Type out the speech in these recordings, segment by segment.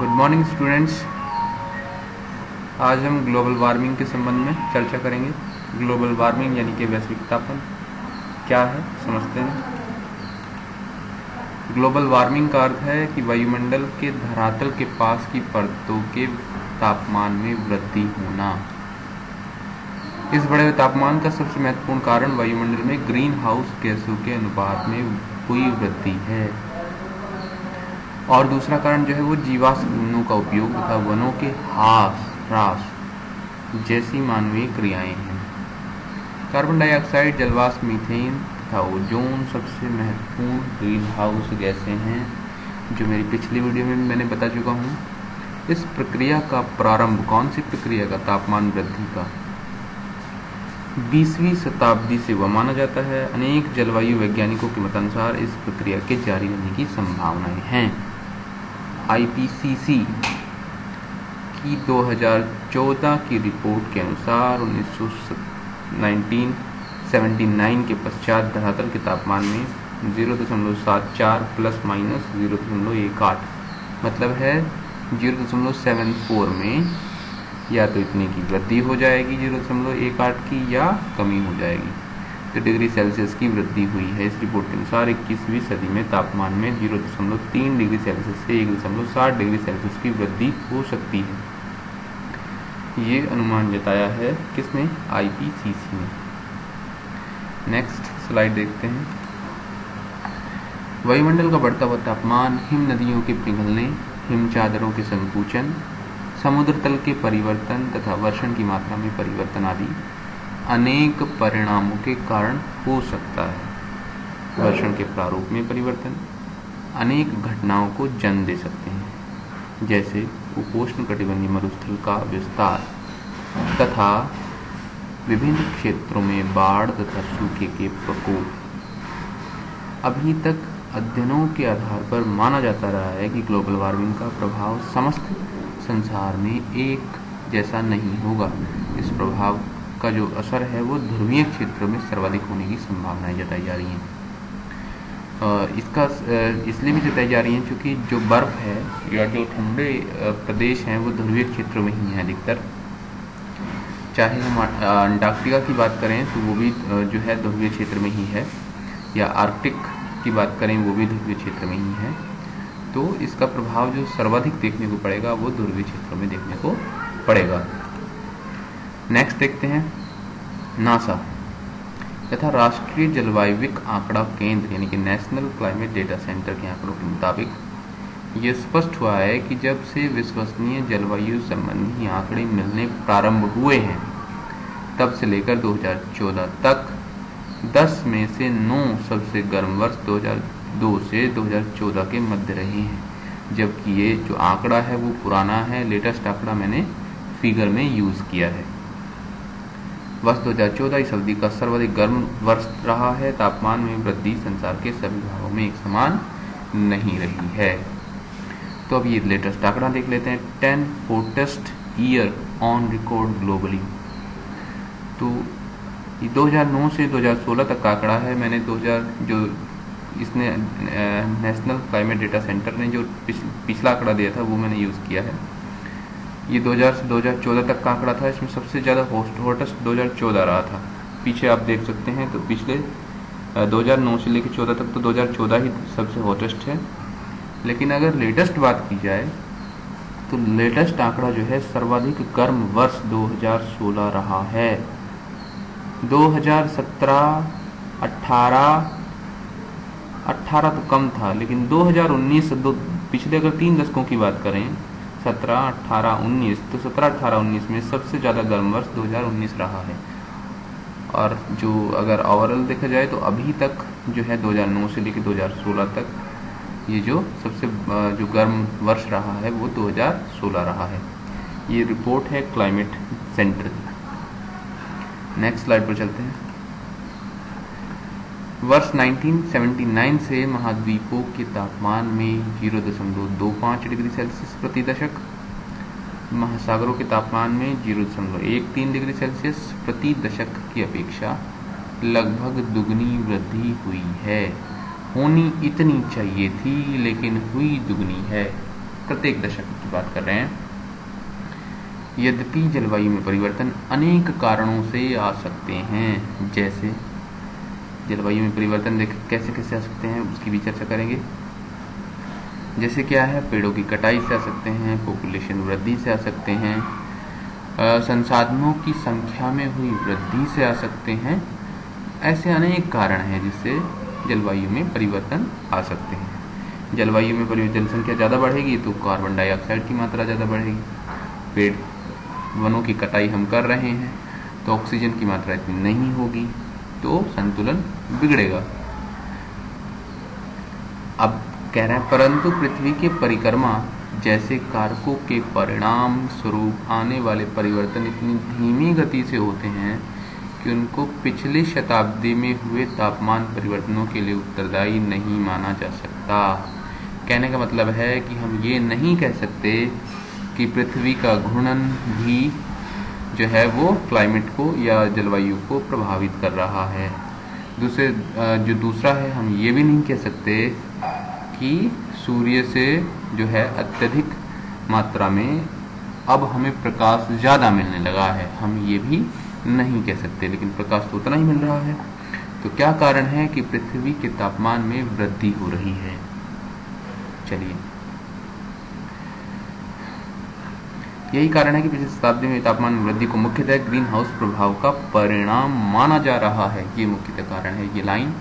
Good morning students. आज हम global warming के संबंध में चर्चा करेंगे। ग्लोबल वार्मिंग यानी कि वैश्विक तापन क्या है, समझते हैं। ग्लोबल वार्मिंग का अर्थ है कि वायुमंडल के धरातल के पास की परतों के तापमान में वृद्धि होना। इस बढ़े हुए तापमान का सबसे महत्वपूर्ण कारण वायुमंडल में ग्रीन हाउस गैसों के अनुपात में हुई वृद्धि है, और दूसरा कारण जो है वो जीवाश्म ईंधनों का उपयोग तथा वनों के ह्रास जैसी मानवीय क्रियाएं हैं। कार्बन डाइऑक्साइड, जलवाष्प, मीथेन तथा ओजोन सबसे महत्वपूर्ण ग्रीन हाउस गैसें हैं, जो मेरी पिछली वीडियो में मैंने बता चुका हूँ। इस प्रक्रिया का प्रारंभ, कौन सी प्रक्रिया का? तापमान वृद्धि का 20वीं शताब्दी से वह माना जाता है। अनेक जलवायु वैज्ञानिकों के मतानुसार इस प्रक्रिया के जारी रहने की संभावनाएं हैं। IPCC की 2014 की रिपोर्ट के अनुसार 1979 के पश्चात धरातल के तापमान में 0.74 प्लस माइनस 0.18 मतलब है 0.74 में या तो इतने की वृद्धि हो जाएगी 0.18 की, या कमी हो जाएगी। तो डिग्री सेल्सियस की वृद्धि हुई है। इस रिपोर्ट के अनुसार 21वीं सदी में तापमान में 0.3 डिग्री सेल्सियस से 1.7 डिग्री सेल्सियस की वृद्धि हो सकती है। ये अनुमान जताया है किसने? IPCC ने। नेक्स्ट स्लाइड देखते हैं। वायुमंडल का बढ़ता हुआ तापमान, हिम नदियों के पिघलने, हिम चादरों के संकुचन, समुद्र तल के परिवर्तन तथा वर्षण की मात्रा में परिवर्तन आदि अनेक परिणामों के कारण हो सकता है। वर्षण के प्रारूप में परिवर्तन अनेक घटनाओं को जन्म दे सकते हैं, जैसे उपोष्णकटिबंधीय मरुस्थल का विस्तार तथा विभिन्न क्षेत्रों में बाढ़ तथा सूखे के प्रकोप। अभी तक अध्ययनों के आधार पर माना जाता रहा है कि ग्लोबल वार्मिंग का प्रभाव समस्त संसार में एक जैसा नहीं होगा। इस प्रभाव का जो असर है वो ध्रुवीय क्षेत्रों में सर्वाधिक होने की संभावनाएं जताई जा रही हैं। इसका इसलिए भी जताई जा रही हैं क्योंकि जो बर्फ है या जो ठंडे प्रदेश हैं वो ध्रुवीय क्षेत्रों में ही हैं अधिकतर। चाहे हम अंटार्कटिका की बात करें तो वो भी जो है ध्रुवीय क्षेत्र में ही है, या आर्कटिक की बात करें वो भी ध्रुवीय क्षेत्र में ही है। तो इसका प्रभाव जो सर्वाधिक देखने को पड़ेगा वो ध्रुवीय क्षेत्रों में देखने को पड़ेगा। नेक्स्ट देखते हैं। नासा तथा राष्ट्रीय जलवायविक आंकड़ा केंद्र यानी कि नेशनल क्लाइमेट डेटा सेंटर के आंकड़ों के मुताबिक ये स्पष्ट हुआ है कि जब से विश्वसनीय जलवायु संबंधी आंकड़े मिलने प्रारंभ हुए हैं तब से लेकर 2014 तक 10 में से 9 सबसे गर्म वर्ष 2002 से 2014 के मध्य रहे हैं, जबकि ये जो आंकड़ा है वो पुराना है। लेटेस्ट आंकड़ा मैंने फिगर में यूज किया है। वर्ष 2014 इस अवधि का सर्वाधिक गर्म वर्ष रहा है। तापमान में वृद्धि संसार के सभी भागों में एक समान नहीं रही है। तो अब ये लेटेस्ट आंकड़ा देख लेते हैं। 10 hottest year on record globally. तो 2009 से 2016 तक का आंकड़ा है। मैंने 2000 जो इसने नेशनल क्लाइमेट डेटा सेंटर ने जो पिछला आंकड़ा दिया था वो मैंने यूज किया है। ये 2000 से 2014 तक का आंकड़ा था। इसमें सबसे ज़्यादा हॉटेस्ट 2014 रहा था। पीछे आप देख सकते हैं तो पिछले 2009 से लेकर 14 तक तो 2014 ही सबसे हॉटेस्ट है। लेकिन अगर लेटेस्ट बात की जाए तो लेटेस्ट आंकड़ा जो है सर्वाधिक गर्म वर्ष 2016 रहा है। 2017, 18 तो कम था, लेकिन 2019 पिछले अगर 3 दशकों की बात करें 17, 18, 19 तो 17, 18, 19 में सबसे ज़्यादा गर्म वर्ष 2019 रहा है। और जो अगर ओवरऑल देखा जाए तो अभी तक जो है 2009 से लेकर 2016 तक ये जो सबसे जो गर्म वर्ष रहा है वो 2016 रहा है। ये रिपोर्ट है क्लाइमेट सेंटर की। नेक्स्ट स्लाइड पर चलते हैं। वर्ष 1979 से महाद्वीपों के तापमान में 0.25 डिग्री सेल्सियस प्रति दशक, महासागरों के तापमान में 0.13 डिग्री सेल्सियस प्रति दशक की अपेक्षा लगभग दुगनी वृद्धि हुई है। होनी इतनी चाहिए थी लेकिन हुई दुगनी है। प्रत्येक दशक की बात कर रहे हैं। यद्यपि जलवायु में परिवर्तन अनेक कारणों से आ सकते हैं, जैसे जलवायु में परिवर्तन कैसे कैसे आ सकते हैं उसकी भी चर्चा करेंगे। जैसे क्या है, पेड़ों की कटाई से आ सकते हैं, पॉपुलेशन वृद्धि से आ सकते हैं, संसाधनों की संख्या में हुई वृद्धि से आ सकते हैं। ऐसे अनेक कारण हैं जिससे जलवायु में परिवर्तन आ सकते हैं। जलवायु में परिवर्तन, जनसंख्या ज़्यादा बढ़ेगी तो कार्बन डाइऑक्साइड की मात्रा ज़्यादा बढ़ेगी। पेड़ वनों की कटाई हम कर रहे हैं तो ऑक्सीजन की मात्रा इतनी नहीं होगी, तो संतुलन बिगड़ेगा। अब कह रहे हैं, परंतु पृथ्वी के परिक्रमा जैसे कारकों के परिणाम स्वरूप आने वाले परिवर्तन इतनी धीमी गति से होते हैं कि उनको पिछले शताब्दी में हुए तापमान परिवर्तनों के लिए उत्तरदायी नहीं माना जा सकता। कहने का मतलब है कि हम ये नहीं कह सकते कि पृथ्वी का घूर्णन भी जो है वो क्लाइमेट को या जलवायु को प्रभावित कर रहा है। दूसरा है, हम ये भी नहीं कह सकते कि सूर्य से जो है अत्यधिक मात्रा में अब हमें प्रकाश ज़्यादा मिलने लगा है, हम ये भी नहीं कह सकते, लेकिन प्रकाश तो उतना ही मिल रहा है। तो क्या कारण है कि पृथ्वी के तापमान में वृद्धि हो रही है? चलिए, यही कारण है कि पिछली शताब्दी में तापमान में वृद्धि को मुख्यतः ग्रीन हाउस प्रभाव का परिणाम माना जा रहा है। ये मुख्यतः कारण है। ये लाइन,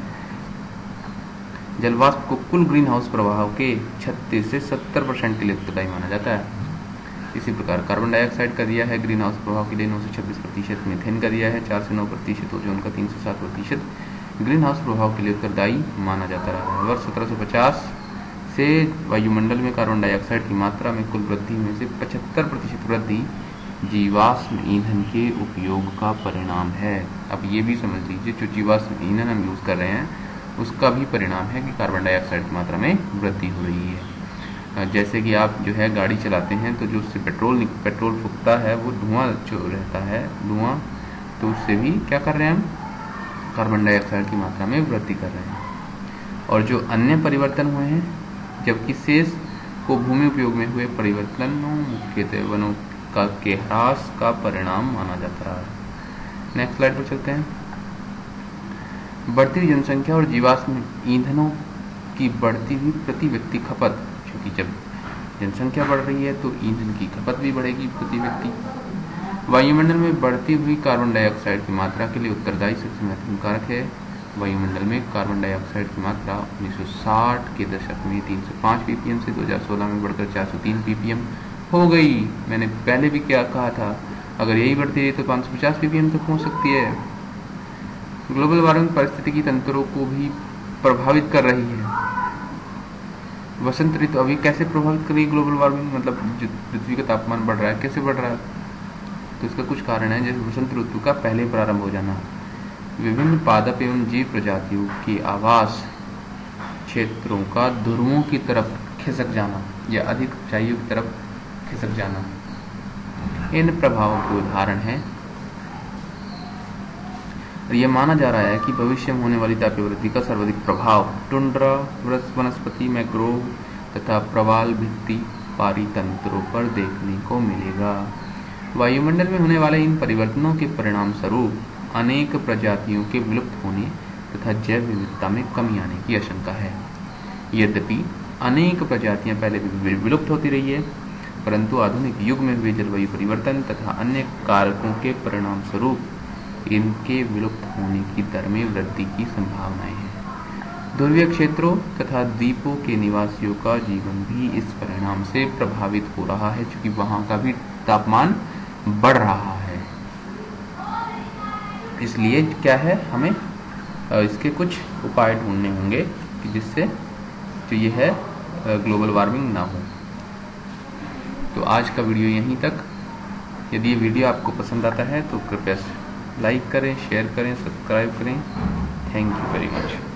जलवाष्प को कुल ग्रीन हाउस प्रभाव के 36 से 70% के लिए उत्तरदायी माना जाता है। इसी प्रकार कार्बन डाइऑक्साइड का दिया है ग्रीन हाउस प्रभाव के लिए 9 से 26%, मीथेन का दिया है 4 से 9%, ओजोन का 3 से 7% ग्रीन हाउस प्रभाव के लिए उत्तरदायी माना जाता रहा है। वर्ष 1750 से वायुमंडल में कार्बन डाइऑक्साइड की मात्रा में कुल वृद्धि में से 75% वृद्धि जीवाश्म ईंधन के उपयोग का परिणाम है। अब ये भी समझ लीजिए, जो जीवाश्म ईंधन हम यूज कर रहे हैं उसका भी परिणाम है कि कार्बन डाइऑक्साइड की मात्रा में वृद्धि हो रही है। जैसे कि आप जो है गाड़ी चलाते हैं तो जो उससे पेट्रोल फूकता है वो धुआं जो रहता है, धुआं, तो उससे भी क्या कर रहे हैं हम, कार्बन डाइऑक्साइड की मात्रा में वृद्धि कर रहे हैं। और जो अन्य परिवर्तन हुए हैं, जबकि शेष को भूमि उपयोग में हुए परिवर्तनों मुख्यतः वनों का के ह्रास का परिणाम माना जाता है। नेक्स्ट स्लाइड पर चलते हैं। बढ़ती हुई जनसंख्या और जीवाश्म ईंधनों की बढ़ती हुई प्रति व्यक्ति खपत, क्योंकि जब जनसंख्या बढ़ रही है तो ईंधन की खपत भी बढ़ेगी प्रति व्यक्ति। वायुमंडल में बढ़ती हुई कार्बन डाइऑक्साइड की मात्रा के लिए उत्तरदायी सबसे महत्वपूर्ण कारक है। वायुमंडल में कार्बन डाइऑक्साइड की मात्रा 1960 के दशक में 305 ppm से 2016 में बढ़कर 403 ppm हो गई। मैंने पहले भी क्या कहा था, अगर यही बढ़ती रही तो 550 ppm तक पहुंच सकती है। ग्लोबल वार्मिंग पारिस्थितिकी तंत्रों को भी प्रभावित कर रही है। वसंत ऋतु अभी कैसे प्रभावित कर रही है ग्लोबल वार्मिंग, मतलब जो पृथ्वी का तापमान बढ़ रहा है, कैसे बढ़ रहा है? तो इसका कुछ कारण है, जैसे वसंत ऋतु का पहले प्रारंभ हो जाना, विभिन्न पादप एवं जीव प्रजातियों के आवास क्षेत्रों का ध्रुवों की तरफ खिसक जाना या अधिक ऊंचाइयों की तरफ खिसक जाना, इन प्रभावों के उदाहरण हैं। यह माना जा रहा है कि भविष्य में होने वाली तापीय वृद्धि का सर्वाधिक प्रभाव टुंड्रा वनस्पति, मैंग्रोव तथा प्रवाल भित्ति पारितंत्रों पर देखने को मिलेगा। वायुमंडल में होने वाले इन परिवर्तनों के परिणाम स्वरूप अनेक प्रजातियों के विलुप्त होने तथा जैव विविधता में कमी आने की आशंका है। यद्यपि अनेक प्रजातियां पहले भी विलुप्त होती रही है, परंतु आधुनिक युग में हुए जलवायु परिवर्तन तथा अन्य कारकों के परिणाम स्वरूप इनके विलुप्त होने की दर में वृद्धि की संभावनाएं हैं। ध्रुवीय क्षेत्रों तथा द्वीपों के निवासियों का जीवन भी इस परिणाम से प्रभावित हो रहा है, क्योंकि वहां का भी तापमान बढ़ रहा है। इसलिए क्या है, हमें इसके कुछ उपाय ढूंढने होंगे कि जिससे जो ये है ग्लोबल वार्मिंग ना हो। तो आज का वीडियो यहीं तक। यदि ये वीडियो आपको पसंद आता है तो कृपया लाइक करें, शेयर करें, सब्सक्राइब करें। Thank you very much.